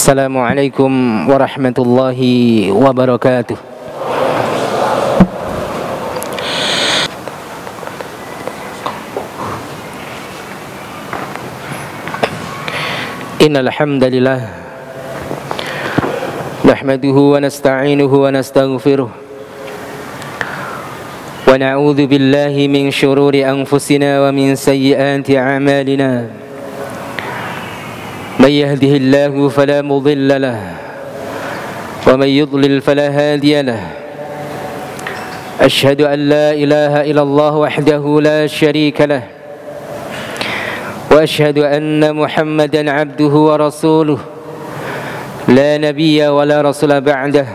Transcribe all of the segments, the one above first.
Assalamualaikum warahmatullahi wabarakatuh. Innal hamdalillah nahmaduhu wa nasta'inuhu wa nastaghfiruh wa na'udzu billahi min shururi anfusina wa min sayyiati a'malina. من يهده الله فلا مضل له ومن يضلل فلا هادي له أشهد أن لا إله إلا الله وحده لا شريك له وأشهد أن محمدا عبده ورسوله لا نبي ولا رسول بعده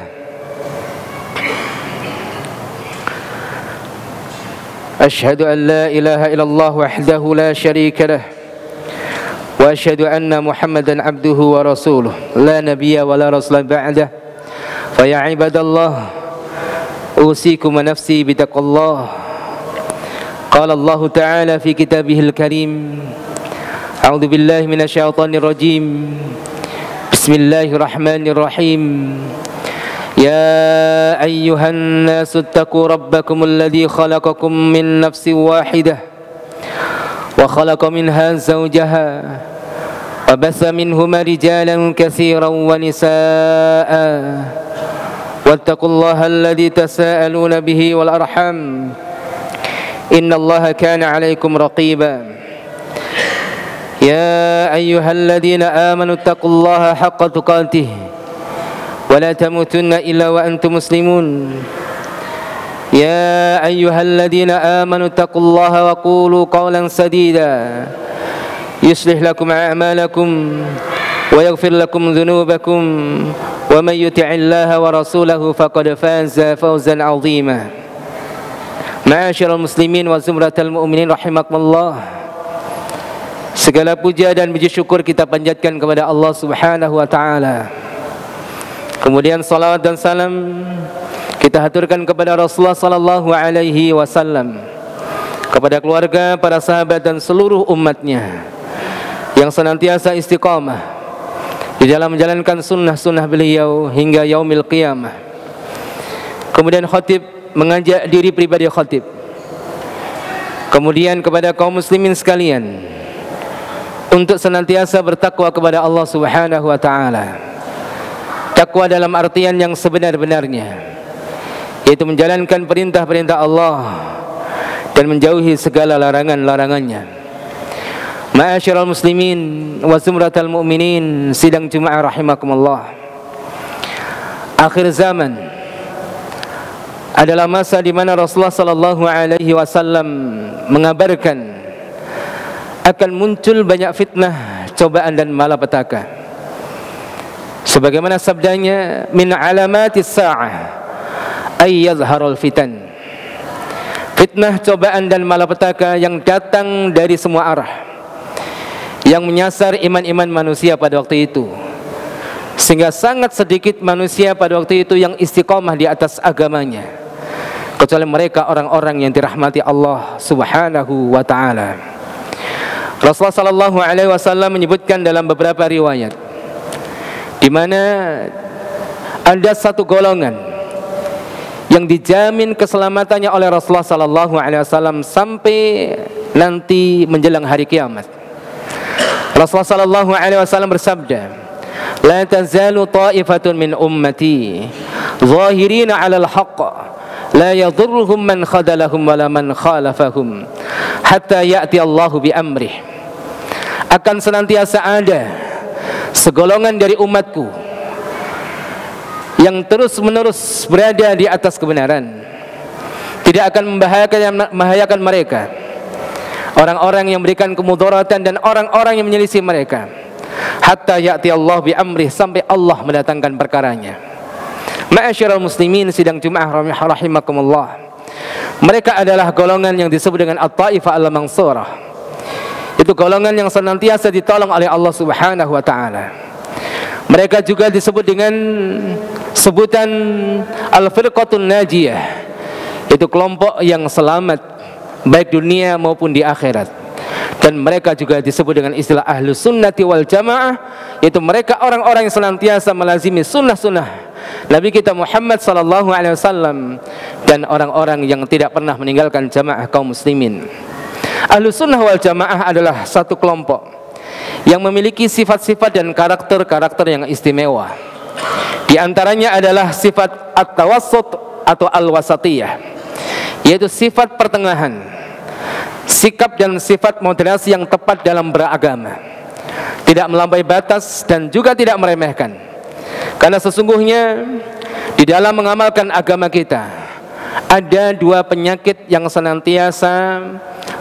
أشهد أن لا إله إلا الله وحده لا شريك له وأشهد أن محمدا عبده ورسوله لا نبي ولا رسول بعده فيا عباد الله أوصيكم ونفسي بتقوى الله قال الله تعالى في كتابه الكريم أعوذ بالله من الشيطان الرجيم بسم الله الرحمن الرحيم يا أيها الناس اتقوا ربكم الذي خلقكم من نفس واحدة وخلق منها زوجها وبث منهما رجالا كثيرا ونساء واتقوا الله الذي تساءلون به والأرحام إن الله كان عليكم رقيبا يا أيها الذين آمنوا اتقوا الله حق تقاته ولا تموتن إلا وأنتم مسلمون يا أيها الذين آمنوا اتقوا الله وقولوا قولا سديدا يصلح لكم أعمالكم ويغفر لكم ذنوبكم ومن يطع الله ورسوله فقد فاز فوزا عظيما معاشر المسلمين وزمرة المؤمنين rahimakumullah. Segala puja dan puji syukur kita panjatkan kepada Allah Subhanahu wa taala. Kemudian salawat dan salam kita haturkan kepada Rasulullah sallallahu alaihi wasallam, kepada keluarga, para sahabat dan seluruh umatnya yang senantiasa istiqamah di dalam menjalankan sunnah-sunnah beliau hingga yaumil qiyamah. Kemudian khatib mengajak diri pribadi khatib, kemudian kepada kaum muslimin sekalian untuk senantiasa bertakwa kepada Allah Subhanahu wa taala. Takwa dalam artian yang sebenar-benarnya, yaitu menjalankan perintah-perintah Allah dan menjauhi segala larangan-larangannya. Ma'asyiral muslimin wa zumratal mu'minin, sidang Jumat rahimakumullah. Akhir zaman adalah masa di mana Rasulullah sallallahu alaihi wasallam mengabarkan akan muncul banyak fitnah, cobaan dan malapetaka. Sebagaimana sabdanya, min alamatis sa'ah ay yadhharul fitan. Fitnah, cobaan dan malapetaka yang datang dari semua arah, yang menyasar iman-iman manusia pada waktu itu, sehingga sangat sedikit manusia pada waktu itu yang istiqamah di atas agamanya, kecuali mereka orang-orang yang dirahmati Allah Subhanahu wa taala. Rasulullah sallallahu alaihi wasallam menyebutkan dalam beberapa riwayat di mana ada satu golongan yang dijamin keselamatannya oleh Rasulullah sallallahu alaihi wasallam sampai nanti menjelang hari kiamat. Rasulullah sallallahu alaihi wasallam bersabda, "La tazalu ta'ifatun min ummati zahirina 'alal haqq la yadhurruhum man khadalahum wala man khalafahum hatta ya'ti Allahu bi amrih." Akan senantiasa ada segolongan dari umatku yang terus-menerus berada di atas kebenaran, tidak akan membahayakan mereka orang-orang yang memberikan kemudaratan dan orang-orang yang menyelisih mereka, hatta ya'ti Allah bi amrih, sampai Allah mendatangkan perkaranya. Ma'asyiral muslimin, sidang Jumat rahimakumullah. Mereka adalah golongan yang disebut dengan at-taifah al-mansurah. Itu golongan yang senantiasa ditolong oleh Allah Subhanahu wa taala. Mereka juga disebut dengan sebutan al-firqatun najiyah, itu kelompok yang selamat baik dunia maupun di akhirat. dan mereka juga disebut dengan istilah ahlus sunnati wal jamaah, yaitu mereka orang-orang yang senantiasa melazimi sunnah-sunnah Nabi kita Muhammad sallallahu alaihi wasallam, dan orang-orang yang tidak pernah meninggalkan jamaah kaum muslimin. Ahlus sunnah wal jamaah adalah satu kelompok yang memiliki sifat-sifat dan karakter-karakter yang istimewa. Di antaranya adalah sifat at-tawassut atau al-wasatiyah, yaitu sifat pertengahan, sikap dan sifat moderasi yang tepat dalam beragama, tidak melampaui batas dan juga tidak meremehkan. Karena sesungguhnya di dalam mengamalkan agama kita ada dua penyakit yang senantiasa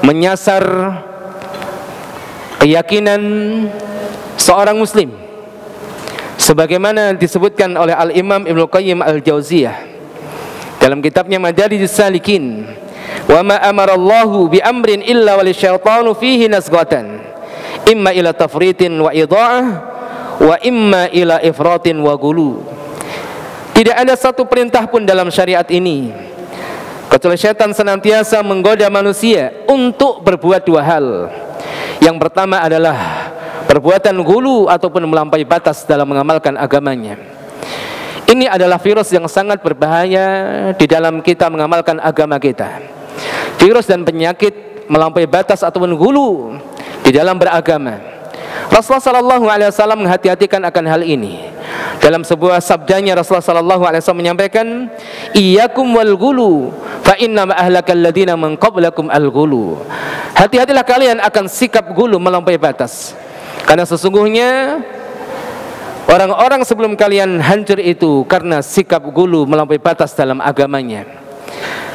menyasar keyakinan seorang muslim, sebagaimana disebutkan oleh Al-Imam Ibnu Qayyim Al-Jauziyah dalam kitabnya Madarijus Salikin, wa ma amarallahu bi amrin illa walisyaitanu fihi nazghatan imma ila tafritin wa idha'ah wa imma ila ifratin wa gulu. Tidak ada satu perintah pun dalam syariat ini kecuali syaitan senantiasa menggoda manusia untuk berbuat dua hal. Yang pertama adalah perbuatan gulu ataupun melampaui batas dalam mengamalkan agamanya. Ini adalah virus yang sangat berbahaya di dalam kita mengamalkan agama kita. Virus dan penyakit melampaui batas ataupun gulu di dalam beragama. Rasulullah sallallahu alaihi wasallam menghati-hatikan akan hal ini. Dalam sebuah sabdanya Rasulullah sallallahu alaihi wasallam menyampaikan, "Iyyakum wal ghulu, fa inna ma ahlakal ladina min qablakum al ghulu." Hati-hatilah kalian akan sikap gulu melampaui batas. Karena sesungguhnya orang-orang sebelum kalian hancur itu karena sikap gulu melampaui batas dalam agamanya.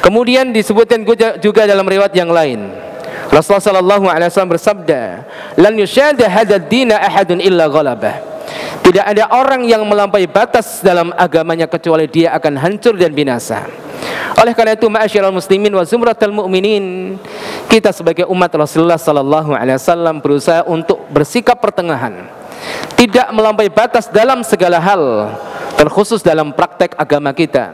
Kemudian disebutkan juga dalam riwayat yang lain, Rasulullah sallallahu alaihi wasallam bersabda, "Lan yusyada hadzal dina ahadun illa ghalabah." Tidak ada orang yang melampaui batas dalam agamanya kecuali dia akan hancur dan binasa. Oleh karena itu, ma'asyiral muslimin wa zumratal mu'minin, kita sebagai umat Rasulullah sallallahu alaihi wasallam berusaha untuk bersikap pertengahan, tidak melampaui batas dalam segala hal, terkhusus dalam praktek agama kita.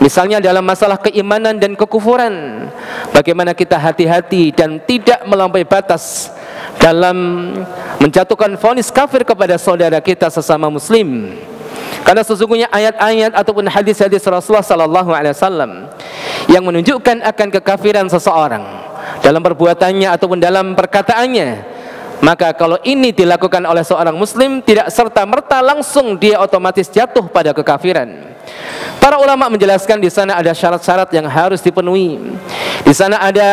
Misalnya dalam masalah keimanan dan kekufuran, bagaimana kita hati-hati dan tidak melampaui batas dalam menjatuhkan vonis kafir kepada saudara kita sesama muslim. Karena sesungguhnya ayat-ayat ataupun hadis-hadis Rasulullah sallallahu alaihi wasallam yang menunjukkan akan kekafiran seseorang dalam perbuatannya ataupun dalam perkataannya, maka kalau ini dilakukan oleh seorang muslim, tidak serta-merta langsung dia otomatis jatuh pada kekafiran. Para ulama menjelaskan di sana ada syarat-syarat yang harus dipenuhi. Di sana ada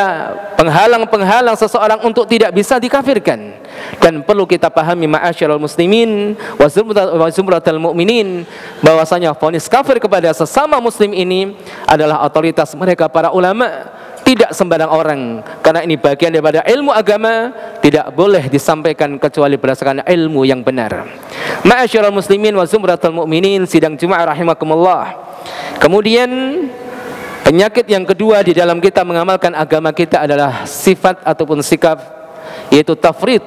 penghalang-penghalang seseorang untuk tidak bisa dikafirkan. Dan perlu kita pahami ma'asyiral muslimin wa zumratal mu'minin, bahwasanya vonis kafir kepada sesama muslim ini adalah otoritas mereka para ulama, tidak sembarang orang. Karena ini bagian daripada ilmu agama, tidak boleh disampaikan kecuali berdasarkan ilmu yang benar. Ma'asyiral muslimin wa zumratal mu'minin, sidang Jumat rahimakumullah. Kemudian penyakit yang kedua di dalam kita mengamalkan agama kita adalah sifat ataupun sikap, yaitu tafrid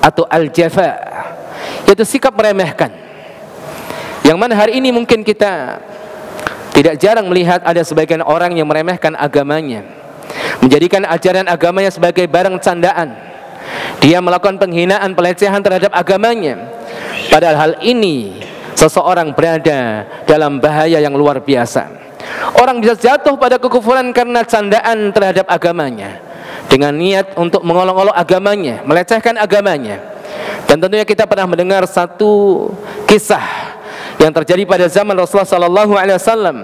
atau al-jafa, yaitu sikap meremehkan. Yang mana hari ini mungkin kita tidak jarang melihat ada sebagian orang yang meremehkan agamanya, menjadikan ajaran agamanya sebagai barang candaan. Dia melakukan penghinaan, pelecehan terhadap agamanya. Padahal hal ini seseorang berada dalam bahaya yang luar biasa. Orang bisa jatuh pada kekufuran karena candaan terhadap agamanya, dengan niat untuk mengolok-olok agamanya, melecehkan agamanya. Dan tentunya kita pernah mendengar satu kisah yang terjadi pada zaman Rasulullah sallallahu alaihi wasallam,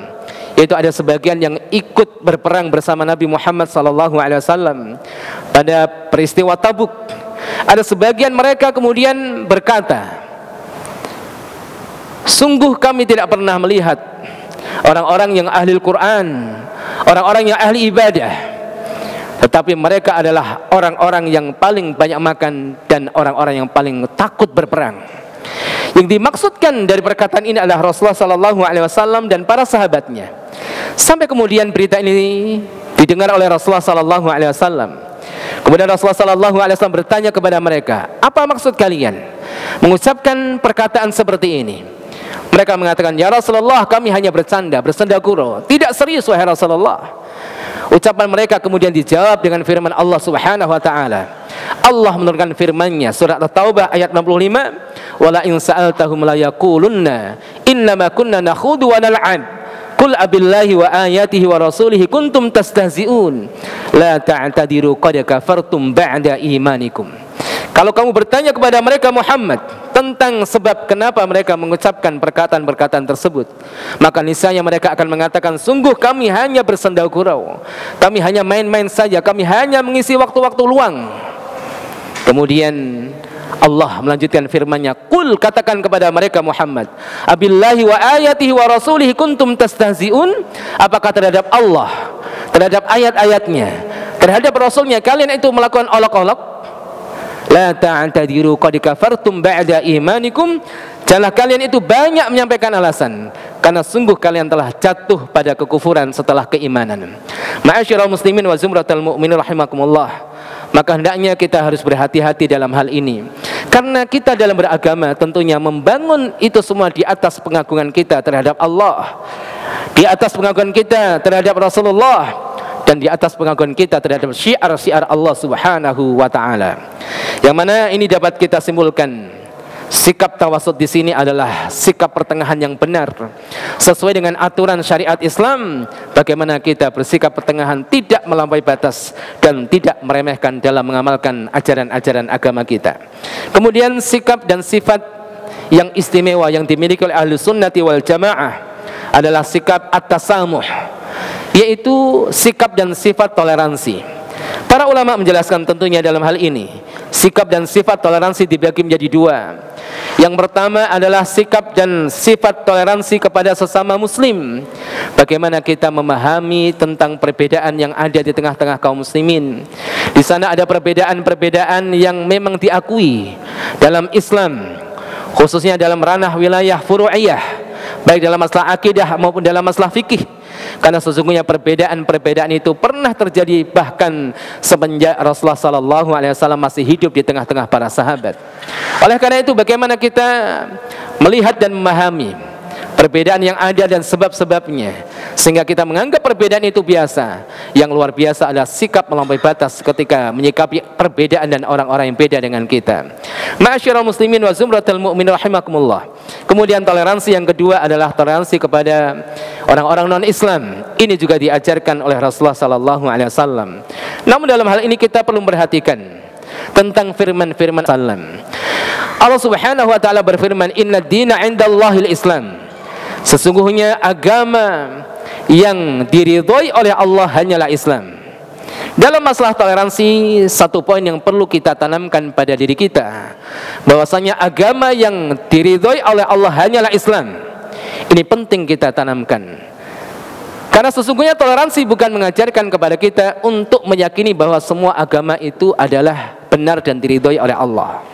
yaitu ada sebagian yang ikut berperang bersama Nabi Muhammad sallallahu alaihi wasallam pada peristiwa Tabuk. Ada sebagian mereka kemudian berkata, "Sungguh kami tidak pernah melihat orang-orang yang ahli Al-Quran, orang-orang yang ahli ibadah, tetapi mereka adalah orang-orang yang paling banyak makan dan orang-orang yang paling takut berperang." Yang dimaksudkan dari perkataan ini adalah Rasulullah sallallahu alaihi wasallam dan para sahabatnya. Sampai kemudian berita ini didengar oleh Rasulullah sallallahu alaihi wasallam. Kemudian Rasulullah sallallahu alaihi wasallam bertanya kepada mereka, "Apa maksud kalian mengucapkan perkataan seperti ini?" Mereka mengatakan, "Ya Rasulullah, kami hanya bercanda, bersenda gurau, tidak serius wahai Rasulullah." Ucapan mereka kemudian dijawab dengan firman Allah Subhanahu wa taala. Allah menurunkan firman-Nya surat At-Taubah ayat 65, "Wala in sa'altahum la yaqulunna innama kunna nakhudu wa nal'ab. Qul abillahi wa ayatihi wa rasulihi kuntum tastahzi'un. La ta'tadiru qad kafartum ba'da imanikum." Kalau kamu bertanya kepada mereka Muhammad tentang sebab kenapa mereka mengucapkan perkataan-perkataan tersebut, maka niscaya mereka akan mengatakan, sungguh kami hanya bersendau gurau, kami hanya main-main saja, kami hanya mengisi waktu-waktu luang. Kemudian Allah melanjutkan firman-Nya, "Qul," katakan kepada mereka Muhammad, "Abillahi wa ayatihi wa rasulihi kuntum tastahzi'un." Apakah terhadap Allah, terhadap ayat-ayatnya, terhadap Rasulnya kalian itu melakukan olok-olok? La ta'tadiru qad kafartum ba'da imanikum. Janganlah kalian itu banyak menyampaikan alasan, karena sungguh kalian telah jatuh pada kekufuran setelah keimanan. Ma'asyiral muslimin wa zumratal mu'minin rahimakumullah. Maka hendaknya kita harus berhati-hati dalam hal ini, karena kita dalam beragama tentunya membangun itu semua di atas pengagungan kita terhadap Allah, di atas pengagungan kita terhadap Rasulullah, dan di atas pengakuan kita terhadap syiar-syiar Allah Subhanahu wa taala. Yang mana ini dapat kita simpulkan, sikap tawasud di sini adalah sikap pertengahan yang benar sesuai dengan aturan syariat Islam. Bagaimana kita bersikap pertengahan, tidak melampaui batas dan tidak meremehkan dalam mengamalkan ajaran-ajaran agama kita. Kemudian sikap dan sifat yang istimewa yang dimiliki oleh ahlu sunnati wal jamaah adalah sikap at-tasamuh, yaitu sikap dan sifat toleransi. Para ulama menjelaskan tentunya dalam hal ini, sikap dan sifat toleransi dibagi menjadi dua. Yang pertama adalah sikap dan sifat toleransi kepada sesama muslim. Bagaimana kita memahami tentang perbedaan yang ada di tengah-tengah kaum muslimin. Di sana ada perbedaan-perbedaan yang memang diakui dalam Islam, khususnya dalam ranah wilayah furu'iyah, baik dalam masalah akidah maupun dalam masalah fikih. Karena sesungguhnya perbedaan-perbedaan itu pernah terjadi bahkan semenjak Rasulullah SAW masih hidup di tengah-tengah para sahabat. Oleh karena itu, bagaimana kita melihat dan memahami perbedaan yang ada dan sebab-sebabnya, sehingga kita menganggap perbedaan itu biasa. Yang luar biasa adalah sikap melampaui batas ketika menyikapi perbedaan dan orang-orang yang beda dengan kita. Ma'asyiral muslimin wa zumratal mu'minin rahimakumullah. Kemudian toleransi yang kedua adalah toleransi kepada orang-orang non-Islam. Ini juga diajarkan oleh Rasulullah SAW. Namun dalam hal ini kita perlu memperhatikan tentang firman-firman Sallam. Allah Subhanahu wa taala berfirman, "Inna dina 'indallahil Islam." Sesungguhnya agama yang diridhoi oleh Allah hanyalah Islam. Dalam masalah toleransi, satu poin yang perlu kita tanamkan pada diri kita, bahwasanya agama yang diridhoi oleh Allah hanyalah Islam. Ini penting kita tanamkan, karena sesungguhnya toleransi bukan mengajarkan kepada kita untuk meyakini bahwa semua agama itu adalah benar dan diridhoi oleh Allah.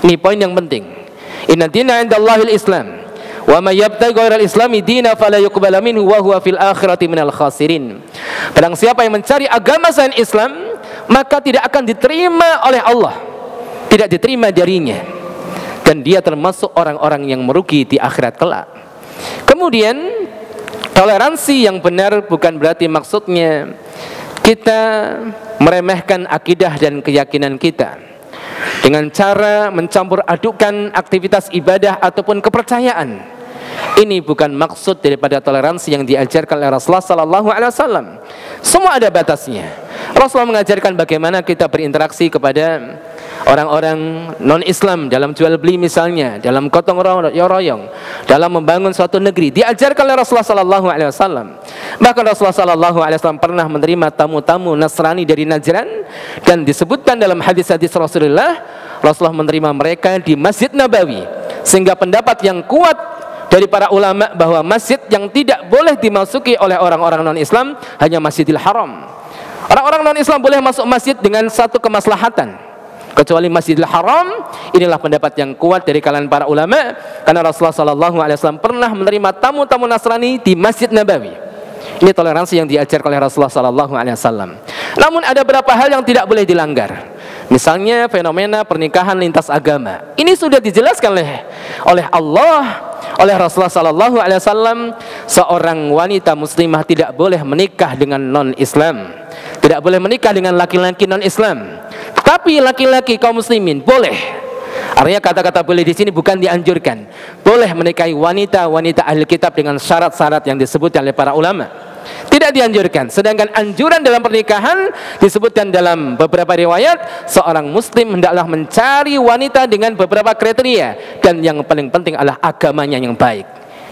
Ini poin yang penting. Inna dina 'indallahil Islam. Wa may yabtaghi ghairal islami dina fala yuqbala minhu wa huwa fil akhirati minal khasirin. Barang siapa yang mencari agama selain Islam, maka tidak akan diterima oleh Allah, tidak diterima darinya, dan dia termasuk orang-orang yang merugi di akhirat kelak. Kemudian toleransi yang benar bukan berarti maksudnya kita meremehkan akidah dan keyakinan kita dengan cara mencampur adukan aktivitas ibadah ataupun kepercayaan. Ini bukan maksud daripada toleransi yang diajarkan oleh Rasulullah SAW. Semua ada batasnya. Rasulullah mengajarkan bagaimana kita berinteraksi kepada orang-orang non-Islam dalam jual beli misalnya, dalam gotong royong, dalam membangun suatu negeri. Diajarkan oleh Rasulullah SAW. Bahkan Rasulullah SAW pernah menerima tamu-tamu Nasrani dari Najran, dan disebutkan dalam hadis-hadis Rasulullah menerima mereka di Masjid Nabawi. Sehingga pendapat yang kuat dari para ulama bahwa masjid yang tidak boleh dimasuki oleh orang-orang non-Islam hanya Masjidil Haram. Orang-orang non-Islam boleh masuk masjid dengan satu kemaslahatan, kecuali Masjidil Haram. Inilah pendapat yang kuat dari kalangan para ulama, karena Rasulullah SAW pernah menerima tamu-tamu Nasrani di Masjid Nabawi. Ini toleransi yang diajarkan oleh Rasulullah SAW. Namun ada beberapa hal yang tidak boleh dilanggar. Misalnya fenomena pernikahan lintas agama. Ini sudah dijelaskan oleh Allah, oleh Rasulullah sallallahu alaihi wasallam, seorang wanita muslimah tidak boleh menikah dengan non-Islam. Tidak boleh menikah dengan laki-laki non-Islam. Tapi laki-laki kaum muslimin boleh. Artinya kata-kata boleh di sini bukan dianjurkan. Boleh menikahi wanita-wanita ahli kitab dengan syarat-syarat yang disebutkan oleh para ulama. Tidak dianjurkan. Sedangkan anjuran dalam pernikahan disebutkan dalam beberapa riwayat, seorang muslim hendaklah mencari wanita dengan beberapa kriteria, dan yang paling penting adalah agamanya yang baik.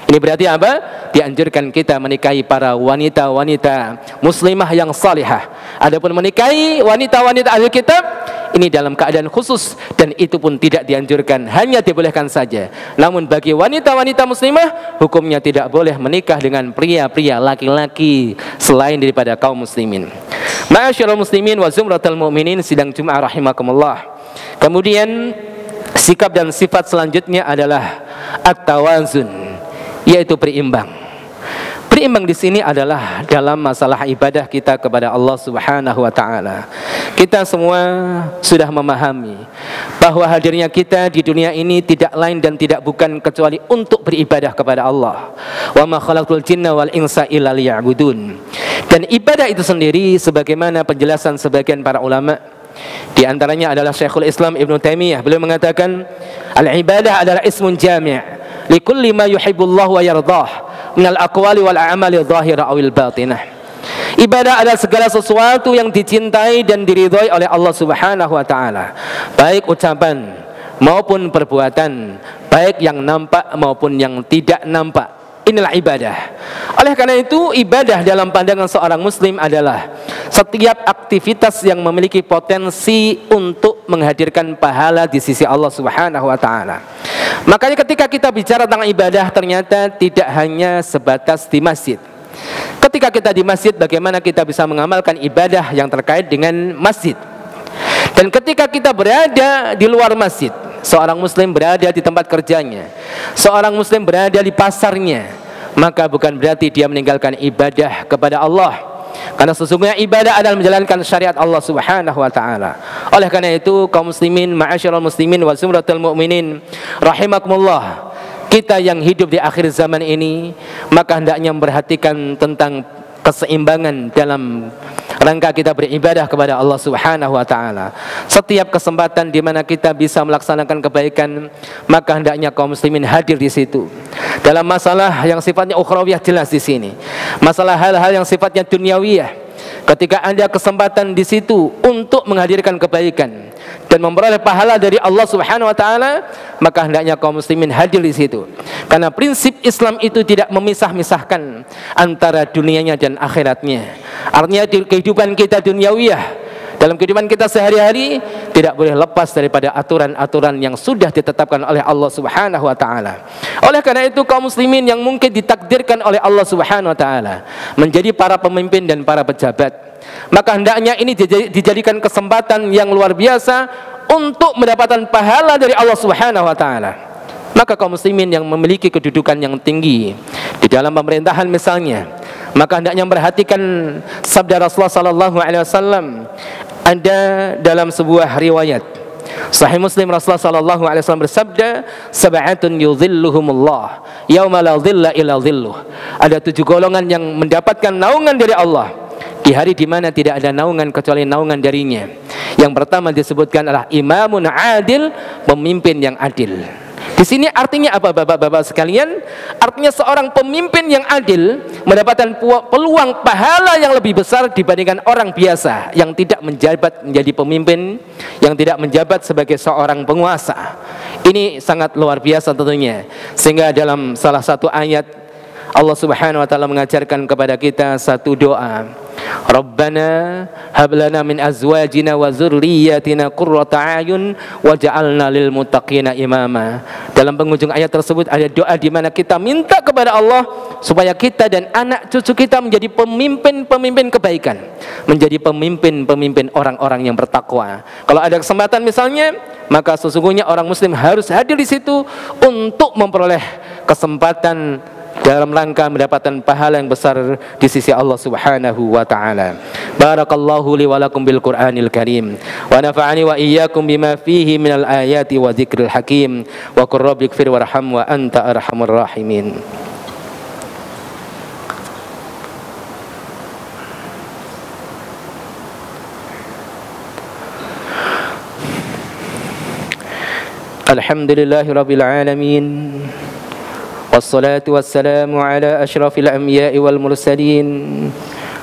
Ini berarti apa? Dianjurkan kita menikahi para wanita-wanita muslimah yang salihah. Adapun menikahi wanita-wanita ahli kitab, ini dalam keadaan khusus, dan itu pun tidak dianjurkan, hanya dibolehkan saja. Namun bagi wanita-wanita muslimah, hukumnya tidak boleh menikah dengan pria-pria laki-laki selain daripada kaum muslimin. Ma'asyiral muslimin wa zumratal mu'minin, sidang Jumat rahimakumullah. Kemudian sikap dan sifat selanjutnya adalah at-tawazun, yaitu berimbang. Berimbang di sini adalah dalam masalah ibadah kita kepada Allah Subhanahu wa taala. Kita semua sudah memahami bahwa hadirnya kita di dunia ini tidak lain dan tidak bukan kecuali untuk beribadah kepada Allah. Wa ma khalaqtul jinna wal insa illa liya'budun. Dan ibadah itu sendiri sebagaimana penjelasan sebagian para ulama, di antaranya adalah Syekhul Islam Ibnu Taimiyah, beliau mengatakan al-ibadah adalah ismun jami' likulli ma yuhibbullahu wa yardah minal aqwali wal a'mali dhahira awil batinah. Ibadah adalah segala sesuatu yang dicintai dan diridhoi oleh Allah Subhanahu wa taala, baik ucapan maupun perbuatan, baik yang nampak maupun yang tidak nampak. Inilah ibadah. Oleh karena itu, ibadah dalam pandangan seorang muslim adalah setiap aktivitas yang memiliki potensi untuk menghadirkan pahala di sisi Allah Subhanahu wa taala. Makanya ketika kita bicara tentang ibadah, ternyata tidak hanya sebatas di masjid. Ketika kita di masjid, bagaimana kita bisa mengamalkan ibadah yang terkait dengan masjid. Dan ketika kita berada di luar masjid, seorang muslim berada di tempat kerjanya, seorang muslim berada di pasarnya, maka bukan berarti dia meninggalkan ibadah kepada Allah. Karena sesungguhnya ibadah adalah menjalankan syariat Allah Subhanahu wa taala. Oleh karena itu, kaum muslimin, ma'asyiral muslimin wa zumratul mu'minin rahimakumullah, kita yang hidup di akhir zaman ini, maka hendaknya memperhatikan tentang keseimbangan dalam rangka kita beribadah kepada Allah Subhanahu wa taala. Setiap kesempatan di mana kita bisa melaksanakan kebaikan, maka hendaknya kaum muslimin hadir di situ. Dalam masalah yang sifatnya ukhrawiyah jelas di sini. Masalah hal-hal yang sifatnya dunyawiyah, ketika ada kesempatan di situ untuk menghadirkan kebaikan dan memperoleh pahala dari Allah Subhanahu wa taala, maka hendaknya kaum muslimin hadir di situ. Karena prinsip Islam itu tidak memisah-misahkan antara dunianya dan akhiratnya. Artinya di kehidupan kita dunyawiyah, dalam kehidupan kita sehari-hari, tidak boleh lepas daripada aturan-aturan yang sudah ditetapkan oleh Allah Subhanahu wa taala. Oleh karena itu, kaum muslimin yang mungkin ditakdirkan oleh Allah Subhanahu wa taala menjadi para pemimpin dan para pejabat, maka hendaknya ini dijadikan kesempatan yang luar biasa untuk mendapatkan pahala dari Allah Subhanahu wa taala. Maka kaum muslimin yang memiliki kedudukan yang tinggi di dalam pemerintahan misalnya, maka hendaknya memperhatikan sabda Rasulullah sallallahu alaihi wasallam. Ada dalam sebuah riwayat Sahih Muslim, Rasulullah sallallahu alaihi wasallam bersabda, sab'atun yudhilluhumullah yauma la dhilla illa dhilluh. Ada 7 golongan yang mendapatkan naungan dari Allah di hari di mana tidak ada naungan kecuali naungan darinya. Yang pertama disebutkan adalah imamun adil, pemimpin yang adil. Di sini artinya apa, bapak-bapak sekalian? Artinya seorang pemimpin yang adil mendapatkan peluang pahala yang lebih besar dibandingkan orang biasa yang tidak menjabat menjadi pemimpin, yang tidak menjabat sebagai seorang penguasa. Ini sangat luar biasa tentunya. Sehingga dalam salah satu ayat Allah Subhanahu wa taala mengajarkan kepada kita satu doa. Rabbana hab lana min azwajina wa dzurriyyatina qurrata a'yun waj'alna lil muttaqina imama. Dalam penghujung ayat tersebut ada doa di mana kita minta kepada Allah supaya kita dan anak cucu kita menjadi pemimpin-pemimpin kebaikan, menjadi pemimpin-pemimpin orang-orang yang bertakwa. Kalau ada kesempatan misalnya, maka sesungguhnya orang muslim harus hadir di situ untuk memperoleh kesempatan dalam rangka mendapatkan pahala yang besar di sisi Allah Subhanahu wa taala. Barakallahu li wa lakum bil Qur'anil Karim wa nafa'ani wa iyyakum bima fihi minal ayati wa dzikril hakim wa qur rabbighfir warham wa anta arhamur rahimin. Alhamdulillahi rabbil alamin. Wassalatu wassalamu ala asyrafil anbiya'i wal mursalin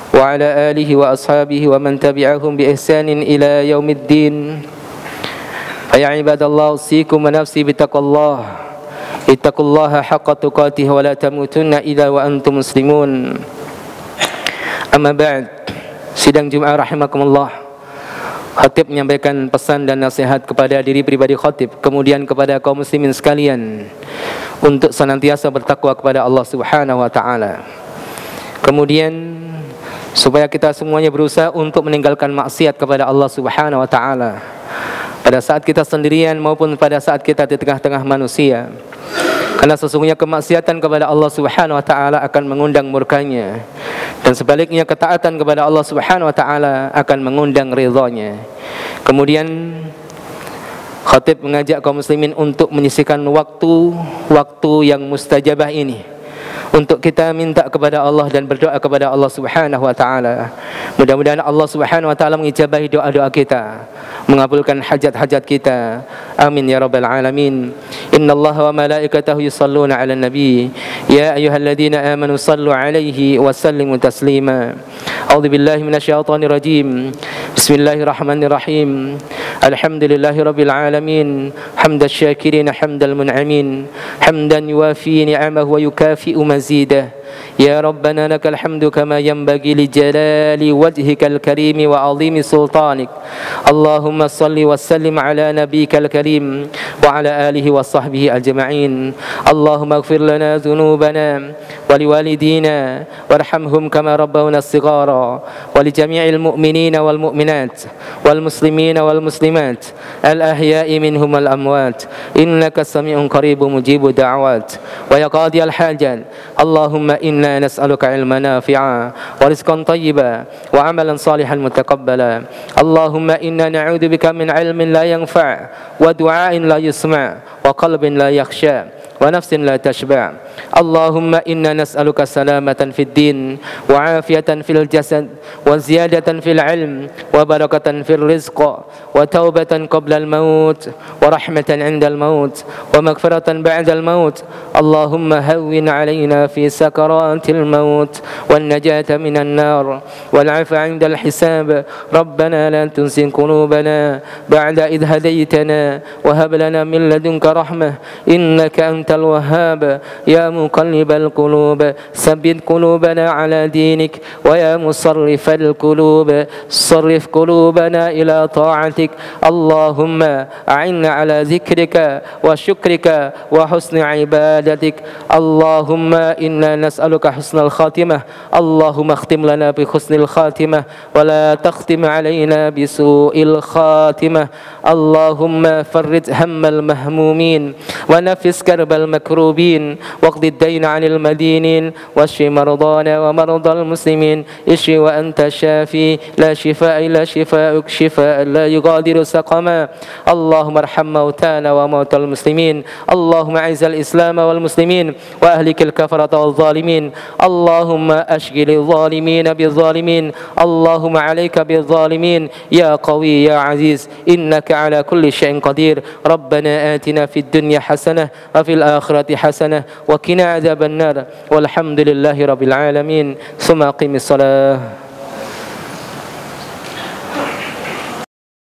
wa ala alihi wa ashabihi wa man tabi'ahum bi ihsanin ila yaumiddin. Ya ibadallah, usikum wa nafsi bittaqwallah. Ittaqullaha haqqa tuqatih wa la tamutunna illa wa antum muslimun. Amma ba'd. Sidang Jumat rahimakumullah. Khatib menyampaikan pesan dan nasihat kepada diri pribadi khatib, kemudian kepada kaum muslimin sekalian untuk senantiasa bertakwa kepada Allah Subhanahu wa taala. Kemudian supaya kita semuanya berusaha untuk meninggalkan maksiat kepada Allah Subhanahu wa taala pada saat kita sendirian maupun pada saat kita di tengah-tengah manusia. Karena sesungguhnya kemaksiatan kepada Allah Subhanahu wa taala akan mengundang murkanya, dan sebaliknya ketaatan kepada Allah Subhanahu wa taala akan mengundang ridhanya. Kemudian khatib mengajak kaum muslimin untuk menyisihkan waktu yang mustajabah ini untuk kita minta kepada Allah dan berdoa kepada Allah Subhanahu wa taala. Mudah-mudahan Allah Subhanahu wa taala mengijabahi doa-doa kita, mengabulkan hajat-hajat kita. Amin ya rabbal alamin. Innallaha wa malaikatahu yusalluna 'alan nabi ya ayyuhalladzina amanu sallu 'alaihi wa sallimu taslima. A'udzu billahi minasyaitonir rajim. Bismillahirrahmanirrahim. Alhamdulillahi rabbil alamin. Hamdasy syakirin hamdal mun'amin. Hamdan yuwafi ni'amahu wa yukafi'u mazidah. Ya Rabbana lakal hamdu kama yanbaghi li jalali wajhikal karim wa 'azimi sultanik. Allahumma salli wa sallim ala nabiyyikal karim wa ala alihi wa sahbihi ajma'in. Allahumma ighfir lana dhunubana wa liwalidina warhamhum kama rabbawna shighara wa li jami'il mu'minina wal mu'minat wal muslimina wal muslimat al ahya'i minhum wal amwat innaka sami'un qaribun mujibud da'awat wa ya qadiyal hajat. Allahumma inna nas'aluka ilman nafi'a wa rizqan tayyiban wa amalan salihan mutaqabbala. Allahumma inna na'udzu bika min ilmin la yanfa' wa du'ain la yusma' wa qalbin la yakhsha wa nafsin la tashba'. Allahumma inna nas'aluka salamatan fid din wa afiyatan fil jasad wa ziyadatan fil ilm wa barakatan fil rizq wa taubatan qabla al maut wa rahmatan 'inda al maut wa maghfiratan ba'da al maut. Allahumma hawwin 'alaina fi sakaratil maut wan najata minan nar wal 'afwa 'inda al hisab. Rabbana la tuzigh qulubana ba'da idh hadaytana wa hab lana min ladunka rahmah innaka antal wahhab. Ya muqallibal qulub sabbit qulubana ala dinik wa ya musarrifal qulub sarrif qulubana ila ta'atik. Allahumma a'inna ala zikrika wa syukrika wa husni ibadatik. Allahumma inna nas'aluka husnal khatimah. Allahumma khtim lana bi husnil khatimah wa la takhtim alaina bi su'il khatimah. Allahumma farrij hammal mahmumin wa nafis karbal makrubin waqdi ad-dayn 'anil madinin washfi mardana wa mardal muslimin. Ishfi wa anta shafi la shifaa illa shifaa'uk shifaa'an la yughadiru saqama. Allahumma arham mautana wa mautal muslimin. Allahumma a'izzal islam wal muslimin wa ahlikil kafarata wal zalimin. Allahumma ashghilil zalimin bil zalimin. Allahumma 'alaika bil zalimin ya qawi ya aziz innaka 'ala kulli syai'in qadir. Rabbana atina fid dunya hasanah wa fil akhirati hasanah wa qina adzaban nar. Walhamdulillahi rabbil alamin. Summa aqimis salah.